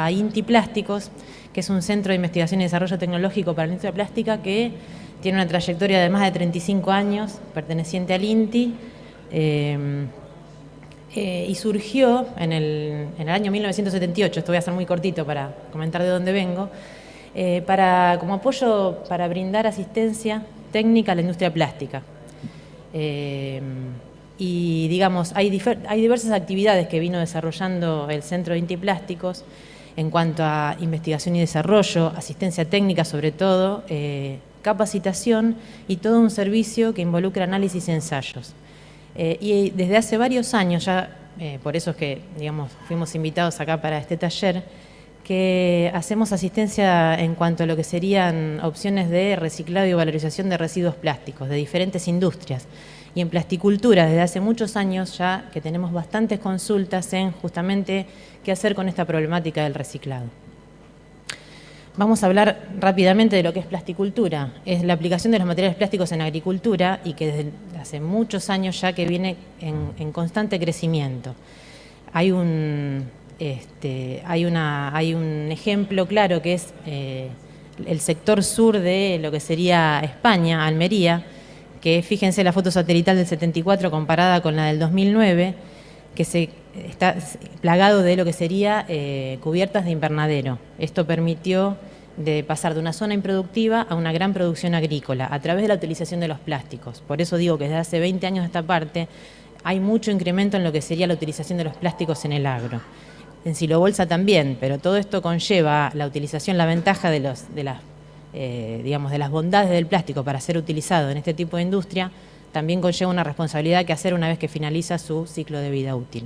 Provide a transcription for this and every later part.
a INTI Plásticos, que es un centro de investigación y desarrollo tecnológico para la industria plástica que tiene una trayectoria de más de 35 años, perteneciente al INTI, y surgió en el año 1978, esto voy a hacer muy cortito para comentar de dónde vengo, como apoyo para brindar asistencia técnica a la industria plástica. Y digamos, hay diversas actividades que vino desarrollando el Centro de INTI Plásticos en cuanto a investigación y desarrollo, asistencia técnica sobre todo, capacitación y todo un servicio que involucra análisis y ensayos. Y desde hace varios años ya, por eso es que digamos, fuimos invitados acá para este taller, que hacemos asistencia en cuanto a lo que serían opciones de reciclado y valorización de residuos plásticos de diferentes industrias. Y en plasticultura, desde hace muchos años ya que tenemos bastantes consultas en justamente qué hacer con esta problemática del reciclado. Vamos a hablar rápidamente de lo que es plasticultura. Es la aplicación de los materiales plásticos en agricultura y que desde hace muchos años ya que viene en constante crecimiento. Hay un ejemplo claro que es el sector sur de lo que sería España, Almería, que fíjense la foto satelital del 74 comparada con la del 2009, que está plagado de lo que sería cubiertas de invernadero. Esto permitió pasar de una zona improductiva a una gran producción agrícola a través de la utilización de los plásticos. Por eso digo que desde hace 20 años a esta parte hay mucho incremento en lo que sería la utilización de los plásticos en el agro. En silobolsa también, pero todo esto conlleva la utilización, la ventaja de las bondades del plástico para ser utilizado en este tipo de industria, también conlleva una responsabilidad que hacer una vez que finaliza su ciclo de vida útil.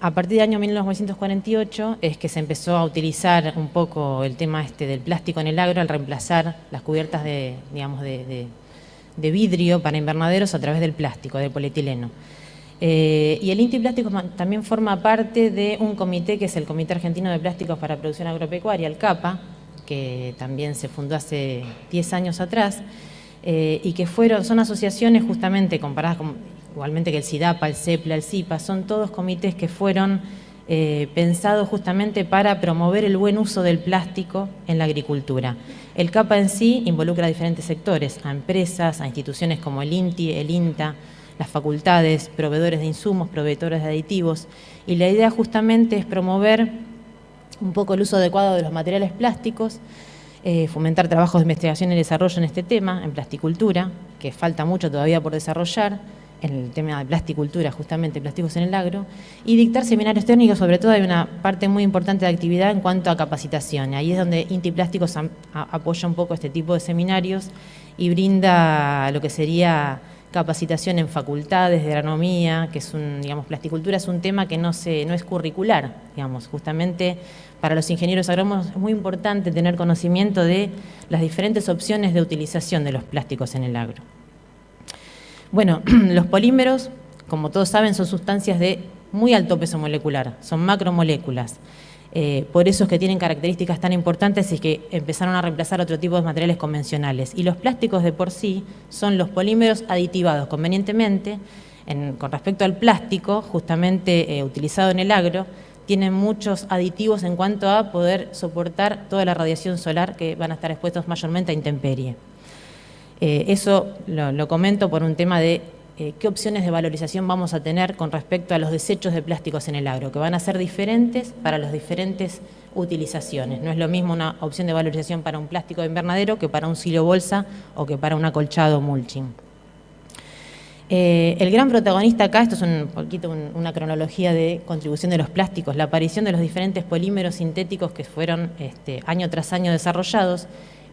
A partir del año 1948 es que se empezó a utilizar un poco el tema del plástico en el agro al reemplazar las cubiertas de vidrio para invernaderos a través del plástico, del polietileno. Y el INTI Plásticos también forma parte de un comité que es el Comité Argentino de Plásticos para Producción Agropecuaria, el CAPA, que también se fundó hace 10 años atrás, y que son asociaciones justamente comparadas igualmente que el SIDAPA, el CEPLA, el CIPA, son todos comités que fueron pensados justamente para promover el buen uso del plástico en la agricultura. El CAPA en sí involucra a diferentes sectores, a empresas, a instituciones como el INTI, el INTA, las facultades, proveedores de insumos, proveedores de aditivos, y la idea justamente es promover un poco el uso adecuado de los materiales plásticos, fomentar trabajos de investigación y desarrollo en este tema, en plasticultura, que falta mucho todavía por desarrollar, en el tema de plasticultura, justamente plásticos en el agro, y dictar seminarios técnicos. Sobre todo hay una parte muy importante de actividad en cuanto a capacitación. Ahí es donde INTI Plásticos apoya un poco este tipo de seminarios y brinda lo que sería capacitación en facultades de agronomía, que es plasticultura es un tema que no es curricular, justamente para los ingenieros agrónomos es muy importante tener conocimiento de las diferentes opciones de utilización de los plásticos en el agro. Bueno, los polímeros, como todos saben, son sustancias de muy alto peso molecular, son macromoléculas. Por eso es que tienen características tan importantes y que empezaron a reemplazar otro tipo de materiales convencionales. Y los plásticos de por sí son los polímeros aditivados convenientemente. Con respecto al plástico, justamente utilizado en el agro, tienen muchos aditivos en cuanto a poder soportar toda la radiación solar que van a estar expuestos mayormente a intemperie. Eso lo comento por un tema de qué opciones de valorización vamos a tener con respecto a los desechos de plásticos en el agro, que van a ser diferentes para las diferentes utilizaciones. No es lo mismo una opción de valorización para un plástico de invernadero que para un silobolsa o que para un acolchado mulching. El gran protagonista acá, esto es un poquito una cronología de contribución de los plásticos, la aparición de los diferentes polímeros sintéticos que fueron año tras año desarrollados.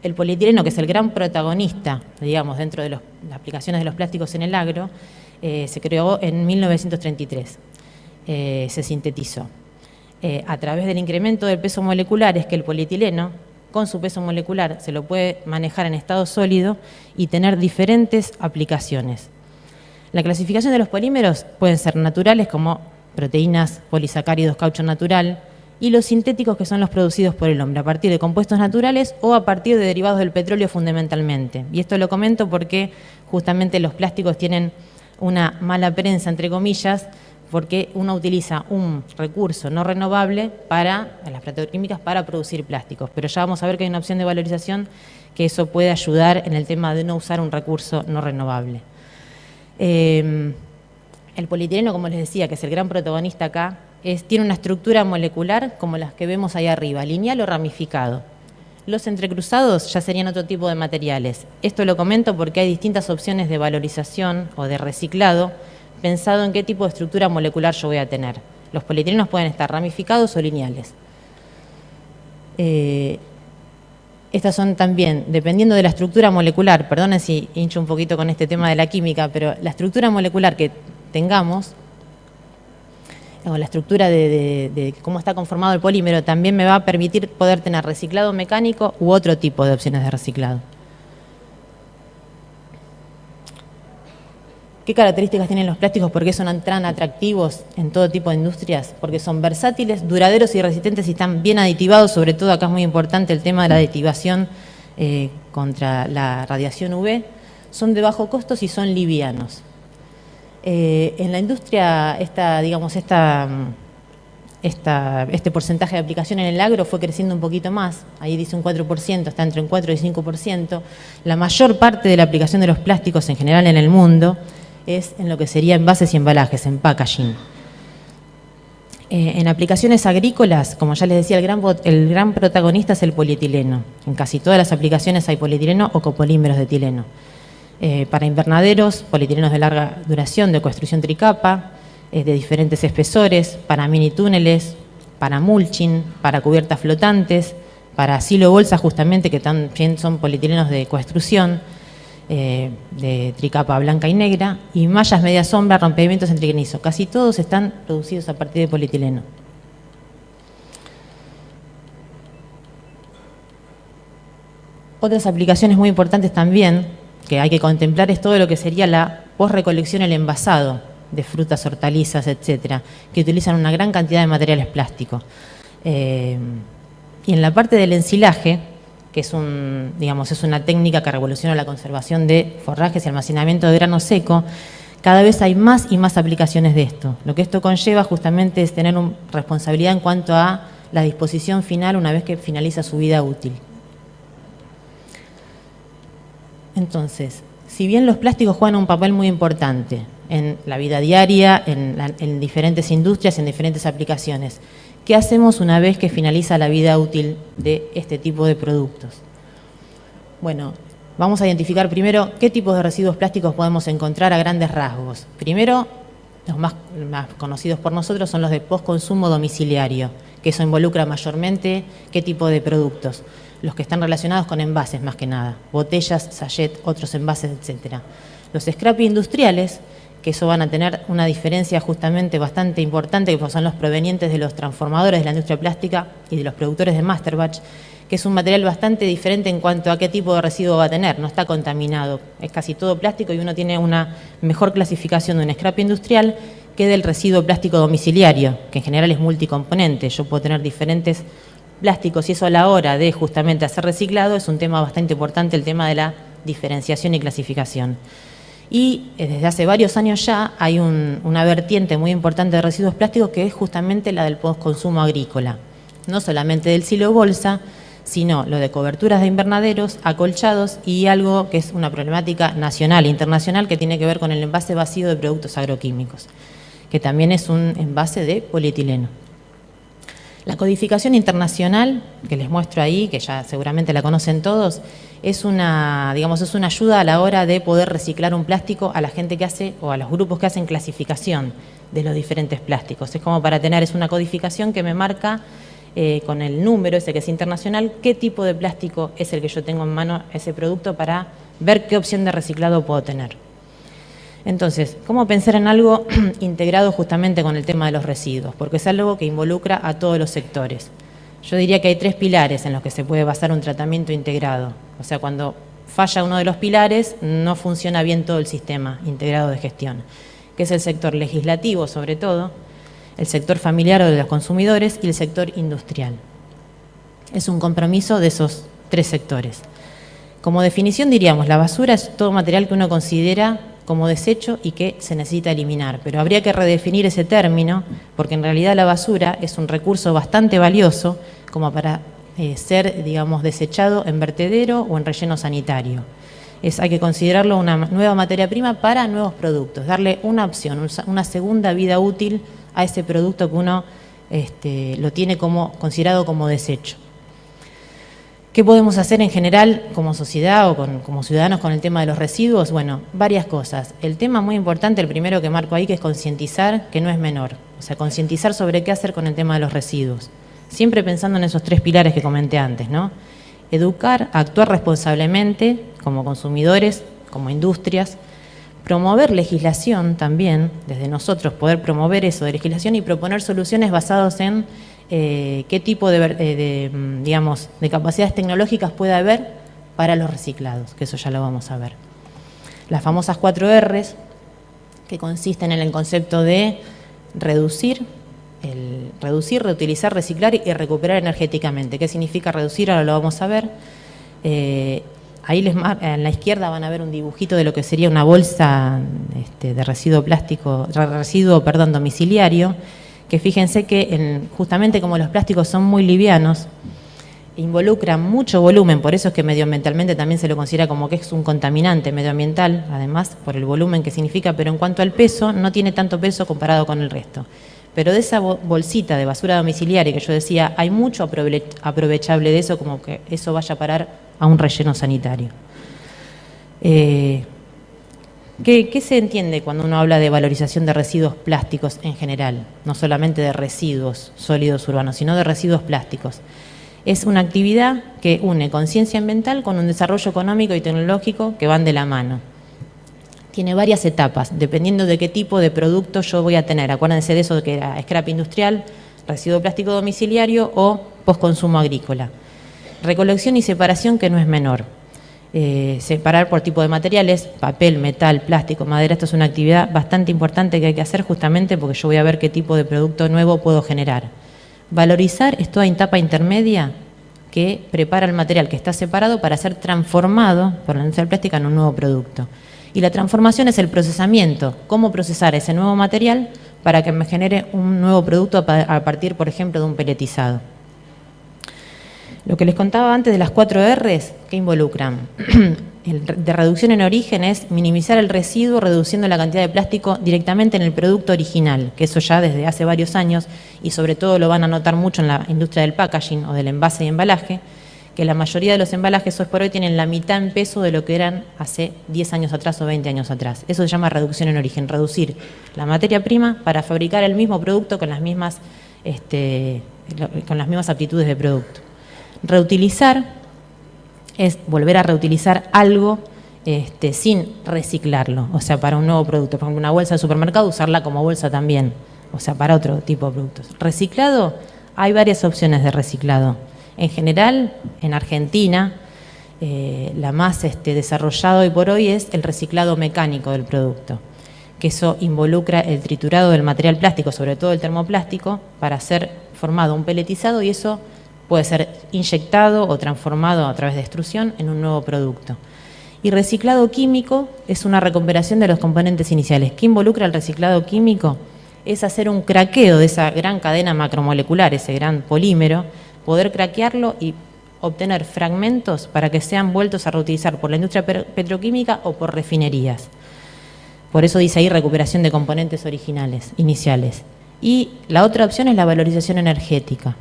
El polietileno, que es el gran protagonista, digamos, dentro de las aplicaciones de los plásticos en el agro, se creó en 1933, se sintetizó. A través del incremento del peso molecular es que el polietileno, con su peso molecular, se lo puede manejar en estado sólido y tener diferentes aplicaciones. La clasificación de los polímeros pueden ser naturales como proteínas, polisacáridos, caucho natural, y los sintéticos, que son los producidos por el hombre, a partir de compuestos naturales o a partir de derivados del petróleo fundamentalmente. Y esto lo comento porque justamente los plásticos tienen una mala prensa, entre comillas, porque uno utiliza un recurso no renovable para, en las petroquímicas, para producir plásticos. Pero ya vamos a ver que hay una opción de valorización que eso puede ayudar en el tema de no usar un recurso no renovable. El polietileno, como les decía, que es el gran protagonista acá, tiene una estructura molecular como las que vemos ahí arriba, lineal o ramificado. Los entrecruzados ya serían otro tipo de materiales. Esto lo comento porque hay distintas opciones de valorización o de reciclado pensado en qué tipo de estructura molecular yo voy a tener. Los polietilenos pueden estar ramificados o lineales. Estas son también, dependiendo de la estructura molecular, perdonen si hincho un poquito con este tema de la química, pero la estructura molecular que tengamos, o la estructura de cómo está conformado el polímero, también me va a permitir poder tener reciclado mecánico u otro tipo de opciones de reciclado. ¿Qué características tienen los plásticos? ¿Por qué son tan atractivos en todo tipo de industrias? Porque son versátiles, duraderos y resistentes y están bien aditivados. Sobre todo acá es muy importante el tema de la aditivación contra la radiación UV. Son de bajo costo y son livianos. En la industria, este porcentaje de aplicación en el agro fue creciendo un poquito más, ahí dice un 4%, está entre un 4 y 5%. La mayor parte de la aplicación de los plásticos en general en el mundo es en lo que sería envases y embalajes, en packaging. En aplicaciones agrícolas, como ya les decía, el gran protagonista es el polietileno. En casi todas las aplicaciones hay polietileno o copolímeros de etileno. Para invernaderos, polietilenos de larga duración, de construcción tricapa, de diferentes espesores, para mini túneles, para mulching, para cubiertas flotantes, para silo bolsa justamente, que también son polietilenos de construcción, de tricapa blanca y negra, y mallas media sombra, rompimientos entre granizo. Casi todos están producidos a partir de polietileno. Otras aplicaciones muy importantes también que hay que contemplar es todo lo que sería la post-recolección, el envasado de frutas, hortalizas, etcétera, que utilizan una gran cantidad de materiales plásticos. Y en la parte del ensilaje, que es una técnica que revoluciona la conservación de forrajes y almacenamiento de grano seco, cada vez hay más y más aplicaciones de esto. Lo que esto conlleva justamente es tener una responsabilidad en cuanto a la disposición final una vez que finaliza su vida útil. Entonces, si bien los plásticos juegan un papel muy importante en la vida diaria, en diferentes industrias, en diferentes aplicaciones, ¿qué hacemos una vez que finaliza la vida útil de este tipo de productos? Bueno, vamos a identificar primero qué tipos de residuos plásticos podemos encontrar a grandes rasgos. Primero, los más conocidos por nosotros son los de postconsumo domiciliario, que eso involucra mayormente qué tipo de productos. Los que están relacionados con envases más que nada, botellas, sachet, otros envases, etc. Los scrap industriales, que eso van a tener una diferencia justamente bastante importante, que son los provenientes de los transformadores de la industria plástica y de los productores de master batch, que es un material bastante diferente en cuanto a qué tipo de residuo va a tener, no está contaminado, es casi todo plástico y uno tiene una mejor clasificación de un scrap industrial que del residuo plástico domiciliario, que en general es multicomponente. Yo puedo tener diferentes plásticos y eso a la hora de justamente hacer reciclado es un tema bastante importante, el tema de la diferenciación y clasificación. Y desde hace varios años ya hay una vertiente muy importante de residuos plásticos que es justamente la del postconsumo agrícola. No solamente del silo bolsa, sino lo de coberturas de invernaderos, acolchados y algo que es una problemática nacional e internacional que tiene que ver con el envase vacío de productos agroquímicos, que también es un envase de polietileno. La codificación internacional, que les muestro ahí, que ya seguramente la conocen todos, es una ayuda a la hora de poder reciclar un plástico a la gente que hace, o a los grupos que hacen clasificación de los diferentes plásticos. Es como para es una codificación que me marca con el número ese que es internacional, qué tipo de plástico es el que yo tengo en mano, ese producto, para ver qué opción de reciclado puedo tener. Entonces, ¿cómo pensar en algo integrado justamente con el tema de los residuos? Porque es algo que involucra a todos los sectores. Yo diría que hay 3 pilares en los que se puede basar un tratamiento integrado. O sea, cuando falla uno de los pilares, no funciona bien todo el sistema integrado de gestión, que es el sector legislativo sobre todo, el sector familiar o de los consumidores y el sector industrial. Es un compromiso de esos 3 sectores. Como definición diríamos, la basura es todo material que uno considera como desecho y que se necesita eliminar. Pero habría que redefinir ese término, porque en realidad la basura es un recurso bastante valioso como para ser, digamos, desechado en vertedero o en relleno sanitario. Hay que considerarlo una nueva materia prima para nuevos productos, darle una opción, una segunda vida útil a ese producto que uno lo tiene considerado como desecho. ¿Qué podemos hacer en general como sociedad o como ciudadanos con el tema de los residuos? Bueno, varias cosas. El tema muy importante, el primero que marco ahí, que es concientizar, que no es menor. O sea, concientizar sobre qué hacer con el tema de los residuos. Siempre pensando en esos 3 pilares que comenté antes, ¿no? Educar, actuar responsablemente como consumidores, como industrias, promover legislación también, desde nosotros poder promover eso de legislación y proponer soluciones basadas en qué tipo digamos, de capacidades tecnológicas puede haber para los reciclados, que eso ya lo vamos a ver. Las famosas 4 R's, que consisten en el concepto de reducir, reutilizar, reciclar y recuperar energéticamente. ¿Qué significa reducir? Ahora lo vamos a ver. Ahí en la izquierda van a ver un dibujito de lo que sería una bolsa de residuo domiciliario, que fíjense que justamente como los plásticos son muy livianos, involucran mucho volumen, por eso es que medioambientalmente también se lo considera como que es un contaminante medioambiental, además por el volumen que significa, pero en cuanto al peso, no tiene tanto peso comparado con el resto. Pero de esa bolsita de basura domiciliaria que yo decía, hay mucho aprovechable de eso, como que eso vaya a parar a un relleno sanitario. ¿Qué se entiende cuando uno habla de valorización de residuos plásticos en general? No solamente de residuos sólidos urbanos, sino de residuos plásticos. Es una actividad que une conciencia ambiental con un desarrollo económico y tecnológico que van de la mano. Tiene varias etapas, dependiendo de qué tipo de producto yo voy a tener. Acuérdense de eso que era scrap industrial, residuo plástico domiciliario o postconsumo agrícola. Recolección y separación, que no es menor. Separar por tipo de materiales, papel, metal, plástico, madera. Esto es una actividad bastante importante que hay que hacer justamente porque yo voy a ver qué tipo de producto nuevo puedo generar. Valorizar es toda etapa intermedia que prepara el material que está separado para ser transformado por la industria plástica en un nuevo producto. Y la transformación es el procesamiento, cómo procesar ese nuevo material para que me genere un nuevo producto a partir, por ejemplo, de un peletizado. Lo que les contaba antes de las 4 R's, ¿qué involucran? De reducción en origen es minimizar el residuo reduciendo la cantidad de plástico directamente en el producto original, que eso ya desde hace varios años, y sobre todo lo van a notar mucho en la industria del packaging o del envase y embalaje, que la mayoría de los embalajes hoy por hoy tienen la mitad en peso de lo que eran hace 10 años atrás o 20 años atrás. Eso se llama reducción en origen, reducir la materia prima para fabricar el mismo producto con las mismas aptitudes de producto. Reutilizar es volver a reutilizar algo sin reciclarlo, o sea, para un nuevo producto. Por ejemplo, una bolsa de supermercado, usarla como bolsa también, o sea, para otro tipo de productos. Reciclado, hay varias opciones de reciclado. En general, en Argentina, la más desarrollada hoy por hoy es el reciclado mecánico del producto, que eso involucra el triturado del material plástico, sobre todo el termoplástico, para ser formado un peletizado y eso puede ser inyectado o transformado a través de extrusión en un nuevo producto. Y reciclado químico es una recuperación de los componentes iniciales. ¿Qué involucra el reciclado químico? Es hacer un craqueo de esa gran cadena macromolecular, ese gran polímero, poder craquearlo y obtener fragmentos para que sean vueltos a reutilizar por la industria petroquímica o por refinerías. Por eso dice ahí recuperación de componentes originales, iniciales. Y la otra opción es la valorización energética.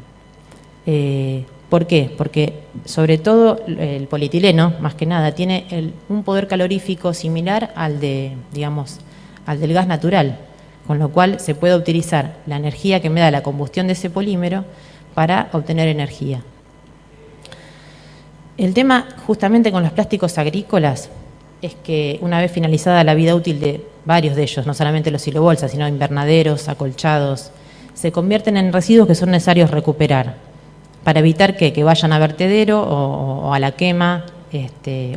¿Por qué? Porque sobre todo el polietileno, más que nada, tiene un poder calorífico similar al del gas natural, con lo cual se puede utilizar la energía que me da la combustión de ese polímero para obtener energía. El tema justamente con los plásticos agrícolas es que una vez finalizada la vida útil de varios de ellos, no solamente los silobolsas, sino invernaderos, acolchados, se convierten en residuos que son necesarios recuperar para evitar que vayan a vertedero o a la quema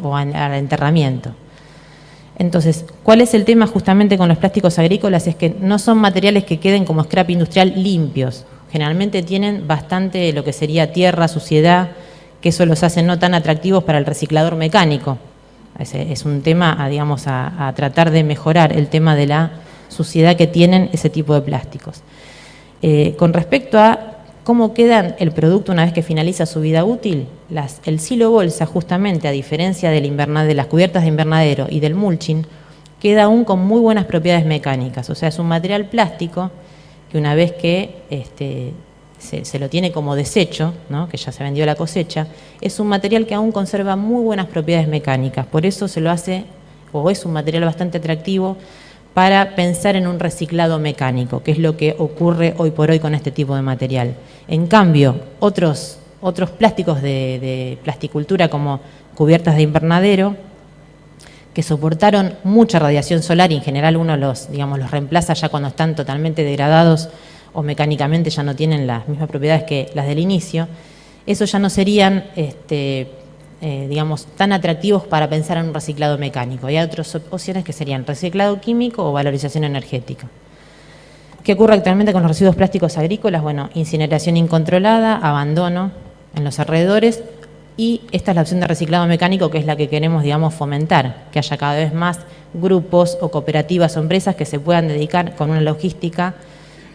o al enterramiento. Entonces, ¿cuál es el tema justamente con los plásticos agrícolas? Es que no son materiales que queden como scrap industrial limpios. Generalmente tienen bastante lo que sería tierra, suciedad, que eso los hace no tan atractivos para el reciclador mecánico. Es un tema, digamos, a tratar de mejorar el tema de la suciedad que tienen ese tipo de plásticos. Con respecto a cómo queda el producto una vez que finaliza su vida útil, el silo bolsa, justamente, a diferencia de las cubiertas de invernadero y del mulching, queda aún con muy buenas propiedades mecánicas. O sea, es un material plástico que una vez que se lo tiene como desecho, ¿no?, que ya se vendió la cosecha, es un material que aún conserva muy buenas propiedades mecánicas. Por eso se lo hace, o es un material bastante atractivo para pensar en un reciclado mecánico, que es lo que ocurre hoy por hoy con este tipo de material. En cambio, otros plásticos de plasticultura, como cubiertas de invernadero, que soportaron mucha radiación solar y en general uno los reemplaza ya cuando están totalmente degradados o mecánicamente ya no tienen las mismas propiedades que las del inicio, esos ya no serían tan atractivos para pensar en un reciclado mecánico. Hay otras opciones que serían reciclado químico o valorización energética. ¿Qué ocurre actualmente con los residuos plásticos agrícolas? Bueno, incineración incontrolada, abandono en los alrededores, y esta es la opción de reciclado mecánico, que es la que queremos, fomentar, que haya cada vez más grupos o cooperativas o empresas que se puedan dedicar con una logística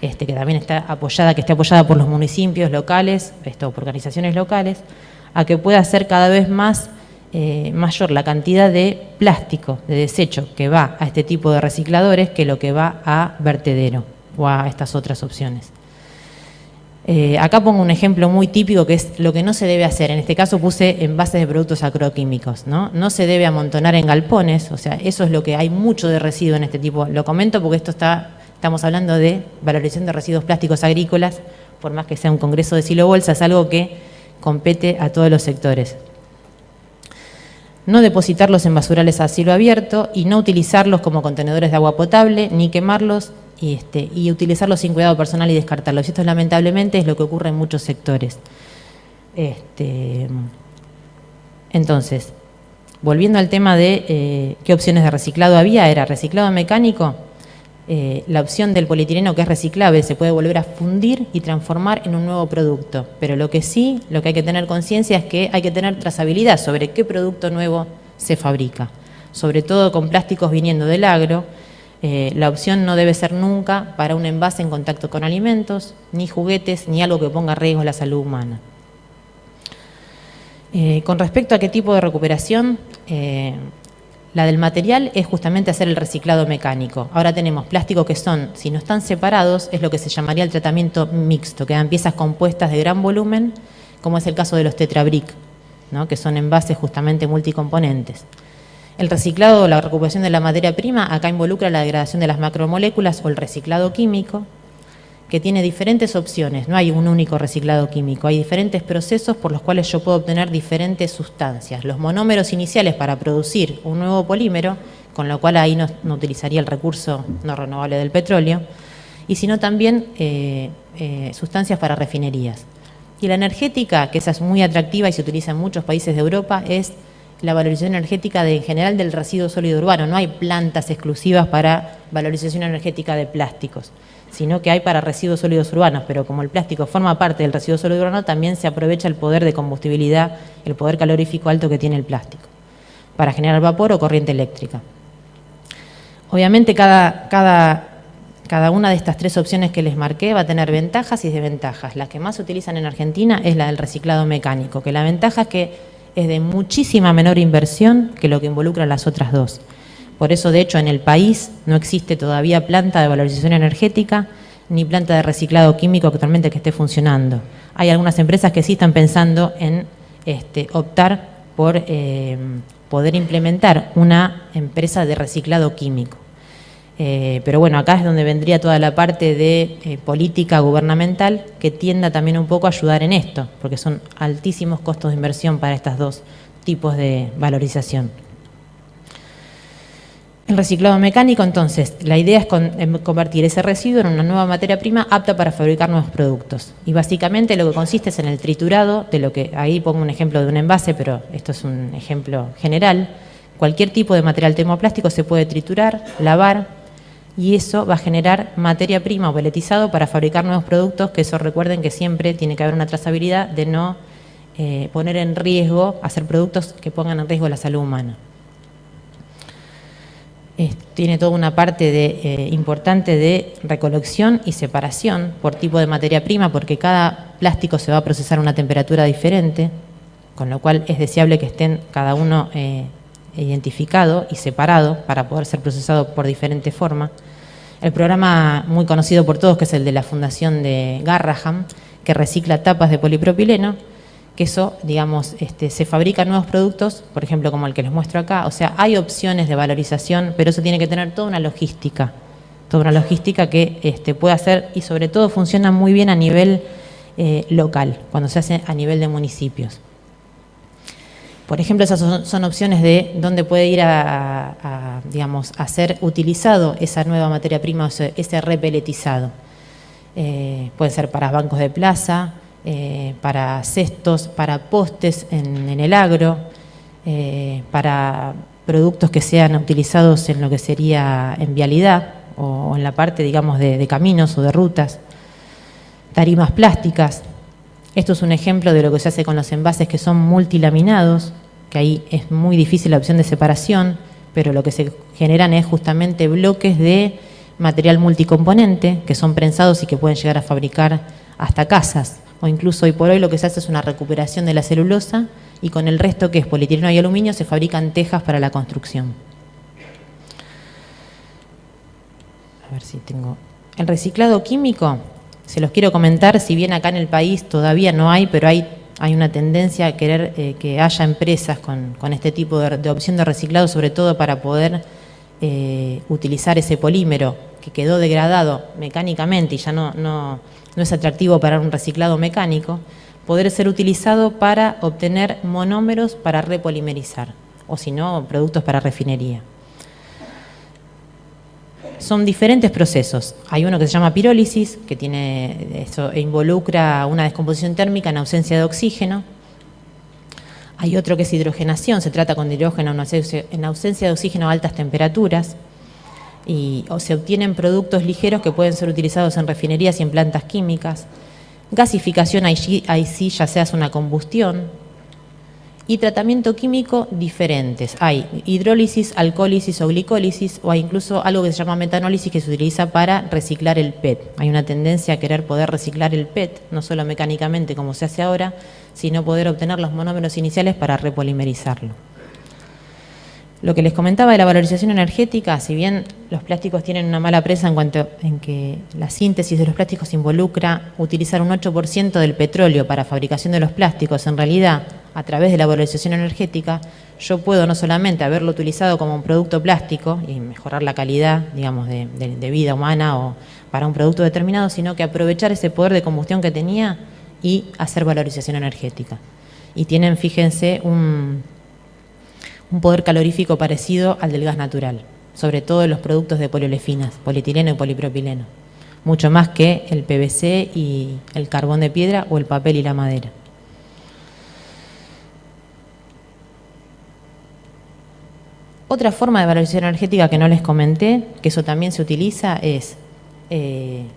que también esté apoyada por los municipios locales, por organizaciones locales, a que pueda ser cada vez más mayor la cantidad de plástico, de desecho que va a este tipo de recicladores que lo que va a vertedero o a estas otras opciones. Acá pongo un ejemplo muy típico que es lo que no se debe hacer. En este caso puse envases de productos agroquímicos, ¿no? No se debe amontonar en galpones, o sea, eso es lo que hay mucho de residuo en este tipo. Lo comento porque estamos hablando de valorización de residuos plásticos agrícolas, por más que sea un congreso de silo bolsa, es algo que compete a todos los sectores. No depositarlos en basurales a cielo abierto y no utilizarlos como contenedores de agua potable, ni quemarlos y utilizarlos sin cuidado personal y descartarlos. Y esto lamentablemente es lo que ocurre en muchos sectores. Entonces, volviendo al tema de qué opciones de reciclado había, era reciclado mecánico. La opción del polietileno, que es reciclable, se puede volver a fundir y transformar en un nuevo producto. Pero lo que hay que tener conciencia es que hay que tener trazabilidad sobre qué producto nuevo se fabrica. Sobre todo con plásticos viniendo del agro, la opción no debe ser nunca para un envase en contacto con alimentos, ni juguetes, ni algo que ponga en riesgo la salud humana. Con respecto a qué tipo de recuperación, la del material es justamente hacer el reciclado mecánico. Ahora tenemos plásticos que si no están separados, es lo que se llamaría el tratamiento mixto. Quedan piezas compuestas de gran volumen, como es el caso de los tetrabric, ¿no?, que son envases justamente multicomponentes. El reciclado o la recuperación de la materia prima acá involucra la degradación de las macromoléculas o el reciclado químico, que tiene diferentes opciones. No hay un único reciclado químico, hay diferentes procesos por los cuales yo puedo obtener diferentes sustancias. Los monómeros iniciales para producir un nuevo polímero, con lo cual ahí no utilizaría el recurso no renovable del petróleo, y sino también sustancias para refinerías. Y la energética, que esa es muy atractiva y se utiliza en muchos países de Europa, es la valorización energética en general del residuo sólido urbano. No hay plantas exclusivas para valorización energética de plásticos, sino que hay para residuos sólidos urbanos, pero como el plástico forma parte del residuo sólido urbano, también se aprovecha el poder de combustibilidad, el poder calorífico alto que tiene el plástico, para generar vapor o corriente eléctrica. Obviamente cada una de estas tres opciones que les marqué va a tener ventajas y desventajas. La que más se utilizan en Argentina es la del reciclado mecánico, que la ventaja es que es de muchísima menor inversión que lo que involucran las otras dos. Por eso, de hecho, en el país no existe todavía planta de valorización energética ni planta de reciclado químico actualmente que esté funcionando. Hay algunas empresas que sí están pensando en optar por poder implementar una empresa de reciclado químico. Pero bueno, acá es donde vendría toda la parte de política gubernamental que tienda también un poco a ayudar en esto, porque son altísimos costos de inversión para estos dos tipos de valorización. El reciclado mecánico, entonces, la idea es convertir ese residuo en una nueva materia prima apta para fabricar nuevos productos. Y básicamente lo que consiste es en el triturado de lo que, ahí pongo un ejemplo de un envase, pero esto es un ejemplo general. Cualquier tipo de material termoplástico se puede triturar, lavar, y eso va a generar materia prima o peletizado para fabricar nuevos productos, que eso recuerden que siempre tiene que haber una trazabilidad de no poner en riesgo, hacer productos que pongan en riesgo la salud humana. tiene toda una parte importante de recolección y separación por tipo de materia prima, porque cada plástico se va a procesar a una temperatura diferente, con lo cual es deseable que estén cada uno identificado y separado para poder ser procesado por diferentes formas. El programa muy conocido por todos, que es el de la Fundación de Garrahan, que recicla tapas de polipropileno, que eso, digamos, se fabrican nuevos productos, por ejemplo, como el que les muestro acá. O sea, hay opciones de valorización, pero eso tiene que tener toda una logística que puede hacer, y sobre todo funciona muy bien a nivel local, cuando se hace a nivel de municipios. Por ejemplo, esas son opciones de dónde puede ir digamos, a ser utilizado esa nueva materia prima, ese repeletizado. Puede ser para bancos de plaza, para cestos, para postes en el agro, para productos que sean utilizados en lo que sería en vialidad o en la parte, digamos, de caminos o de rutas, tarimas plásticas. Esto es un ejemplo de lo que se hace con los envases que son multilaminados, que ahí es muy difícil la opción de separación, pero lo que se generan es justamente bloques de material multicomponente que son prensados y que pueden llegar a fabricar hasta casas, o incluso hoy por hoy lo que se hace es una recuperación de la celulosa y con el resto, que es polietileno y aluminio, se fabrican tejas para la construcción. A ver si tengo... El reciclado químico, se los quiero comentar, si bien acá en el país todavía no hay, pero hay una tendencia a querer que haya empresas con este tipo de opción de reciclado, sobre todo para poder utilizar ese polímero que quedó degradado mecánicamente y ya no es atractivo para un reciclado mecánico, poder ser utilizado para obtener monómeros para repolimerizar, o si no, productos para refinería. Son diferentes procesos. Hay uno que se llama pirólisis, que involucra una descomposición térmica en ausencia de oxígeno. Hay otro que es hidrogenación, se trata con hidrógeno en ausencia de oxígeno a altas temperaturas, o se obtienen productos ligeros que pueden ser utilizados en refinerías y en plantas químicas. Gasificación, ahí sí ya se hace una combustión. Y tratamiento químico diferentes. Hay hidrólisis, alcohólisis o glicólisis, o hay incluso algo que se llama metanólisis, que se utiliza para reciclar el PET. Hay una tendencia a querer poder reciclar el PET, no solo mecánicamente como se hace ahora, sino poder obtener los monómeros iniciales para repolimerizarlo. Lo que les comentaba de la valorización energética, si bien los plásticos tienen una mala prensa en cuanto en que la síntesis de los plásticos involucra utilizar un 8% del petróleo para fabricación de los plásticos, en realidad, a través de la valorización energética, yo puedo no solamente haberlo utilizado como un producto plástico y mejorar la calidad, digamos, de vida humana o para un producto determinado, sino que aprovechar ese poder de combustión que tenía y hacer valorización energética. Y tienen, fíjense, un poder calorífico parecido al del gas natural, sobre todo en los productos de poliolefinas, polietileno y polipropileno, mucho más que el PVC y el carbón de piedra o el papel y la madera. Otra forma de valorización energética que no les comenté, que eso también se utiliza, es,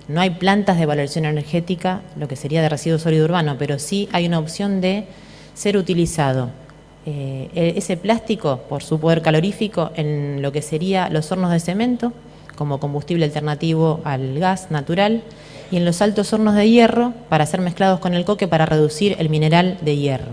no hay plantas de valorización energética, lo que sería de residuo sólido urbano, pero sí hay una opción de ser utilizado ese plástico por su poder calorífico en lo que sería los hornos de cemento como combustible alternativo al gas natural, y en los altos hornos de hierro para ser mezclados con el coque para reducir el mineral de hierro.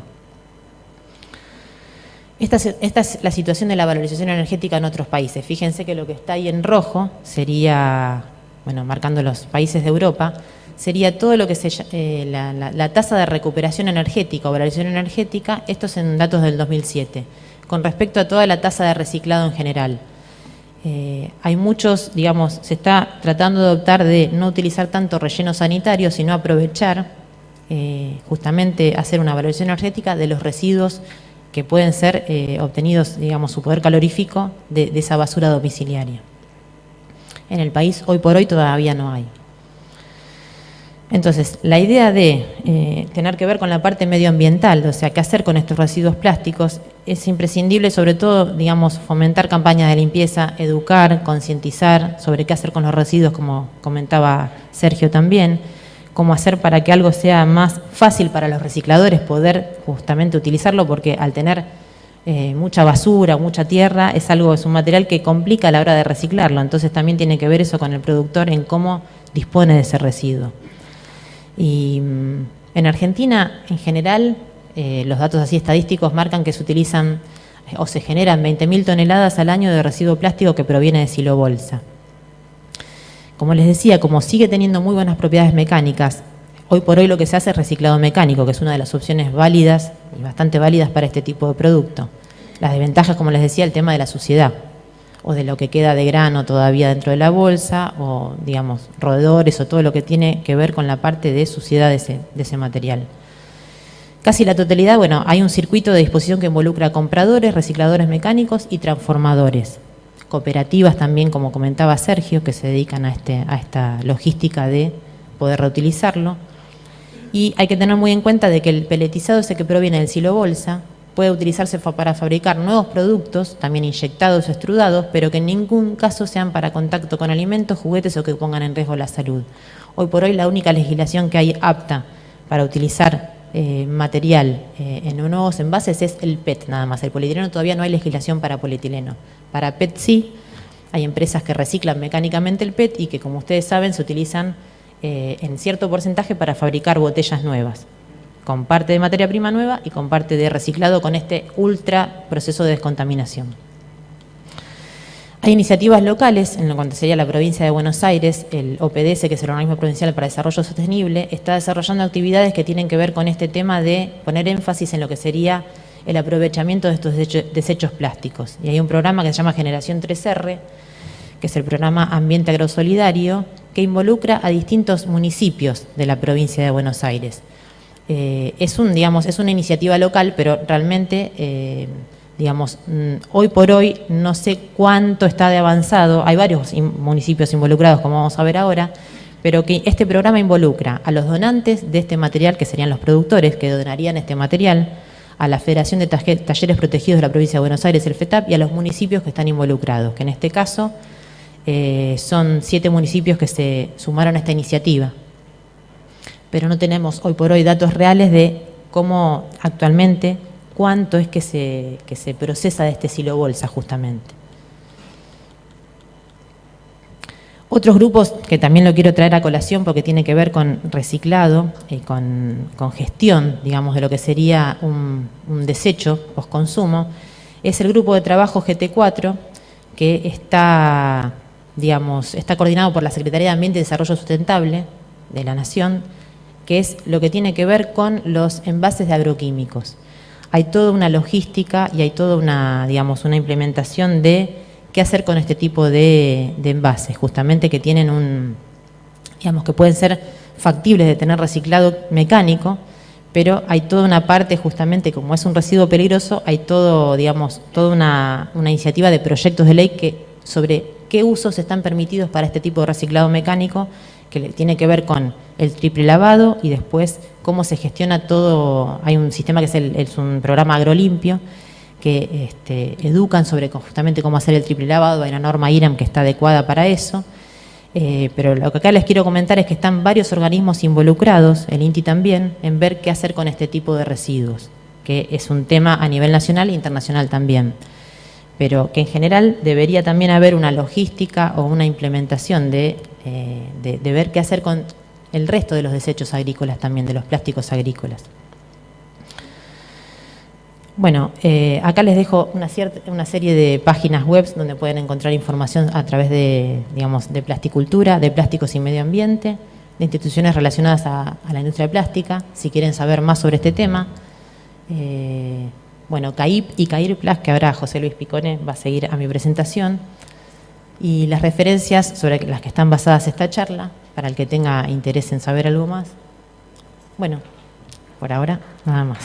Esta es la situación de la valorización energética en otros países. Fíjense que lo que está ahí en rojo sería, bueno, marcando los países de Europa, sería todo lo que la tasa de recuperación energética o valorización energética, esto es en datos del 2007, con respecto a toda la tasa de reciclado en general. Hay muchos, digamos, se está tratando de optar de no utilizar tanto relleno sanitario, sino aprovechar, justamente hacer una valorización energética de los residuos que pueden ser obtenidos, digamos, su poder calorífico de esa basura domiciliaria. En el país, hoy por hoy, todavía no hay. Entonces, la idea de tener que ver con la parte medioambiental, o sea, qué hacer con estos residuos plásticos, es imprescindible, sobre todo, digamos, fomentar campañas de limpieza, educar, concientizar sobre qué hacer con los residuos, como comentaba Sergio también, cómo hacer para que algo sea más fácil para los recicladores poder justamente utilizarlo, porque al tener mucha basura, mucha tierra, es un material que complica a la hora de reciclarlo. Entonces también tiene que ver eso con el productor en cómo dispone de ese residuo. Y en Argentina, en general, los datos así estadísticos marcan que se utilizan o se generan 20.000 toneladas al año de residuo plástico que proviene de silobolsa. Como les decía, como sigue teniendo muy buenas propiedades mecánicas, hoy por hoy lo que se hace es reciclado mecánico, que es una de las opciones válidas y bastante válidas para este tipo de producto. Las desventajas, como les decía, el tema de la suciedad, o de lo que queda de grano todavía dentro de la bolsa, o digamos, roedores, o todo lo que tiene que ver con la parte de suciedad de ese material. Casi la totalidad, bueno, hay un circuito de disposición que involucra compradores, recicladores mecánicos y transformadores. Cooperativas también, como comentaba Sergio, que se dedican a esta logística de poder reutilizarlo. Y hay que tener muy en cuenta de que el peletizado ese que proviene del silobolsa puede utilizarse para fabricar nuevos productos, también inyectados o extrudados, pero que en ningún caso sean para contacto con alimentos, juguetes o que pongan en riesgo la salud. Hoy por hoy la única legislación que hay apta para utilizar material en nuevos envases es el PET nada más. El polietileno todavía no hay legislación para polietileno. Para PET sí, hay empresas que reciclan mecánicamente el PET y que, como ustedes saben, se utilizan en cierto porcentaje para fabricar botellas nuevas, con parte de materia prima nueva y con parte de reciclado con este ultra proceso de descontaminación. Hay iniciativas locales, en lo que sería la provincia de Buenos Aires, el OPDS, que es el Organismo Provincial para Desarrollo Sostenible, está desarrollando actividades que tienen que ver con este tema de poner énfasis en lo que sería el aprovechamiento de estos desechos plásticos. Y hay un programa que se llama Generación 3R, que es el programa Ambiente Agrosolidario, que involucra a distintos municipios de la provincia de Buenos Aires. Es una iniciativa local, pero realmente, hoy por hoy no sé cuánto está de avanzado. Hay varios municipios involucrados, como vamos a ver ahora, pero que este programa involucra a los donantes de este material, que serían los productores que donarían este material, a la Federación de Talleres Protegidos de la Provincia de Buenos Aires, el FETAP, y a los municipios que están involucrados, que en este caso son 7 municipios que se sumaron a esta iniciativa. Pero no tenemos hoy por hoy datos reales de cómo actualmente, cuánto es que se procesa de este silobolsa justamente. Otros grupos que también lo quiero traer a colación porque tiene que ver con reciclado y con gestión, digamos, de lo que sería un desecho postconsumo, es el grupo de trabajo GT4, que está coordinado por la Secretaría de Ambiente y Desarrollo Sustentable de la Nación, que es lo que tiene que ver con los envases de agroquímicos. Hay toda una logística y hay toda una implementación de qué hacer con este tipo de envases, justamente que tienen que pueden ser factibles de tener reciclado mecánico, pero hay toda una parte, justamente, como es un residuo peligroso, hay toda una iniciativa de proyectos de ley sobre qué usos están permitidos para este tipo de reciclado mecánico, que tiene que ver con el triple lavado y después cómo se gestiona todo. Hay un sistema que es un programa agrolimpio, que educan sobre justamente cómo hacer el triple lavado. Hay una norma IRAM que está adecuada para eso. Pero lo que acá les quiero comentar es que están varios organismos involucrados, el INTI también, en ver qué hacer con este tipo de residuos, que es un tema a nivel nacional e internacional también. Pero que en general debería también haber una logística o una implementación de ver qué hacer con el resto de los desechos agrícolas también, de los plásticos agrícolas. Bueno, acá les dejo una serie de páginas web donde pueden encontrar información a través de plasticultura, de plásticos y medio ambiente, de instituciones relacionadas a la industria plástica, si quieren saber más sobre este tema. CAIP y CAIRPLAS, que ahora José Luis Picone va a seguir a mi presentación, y las referencias sobre las que están basadas esta charla, para el que tenga interés en saber algo más. Bueno, por ahora, nada más.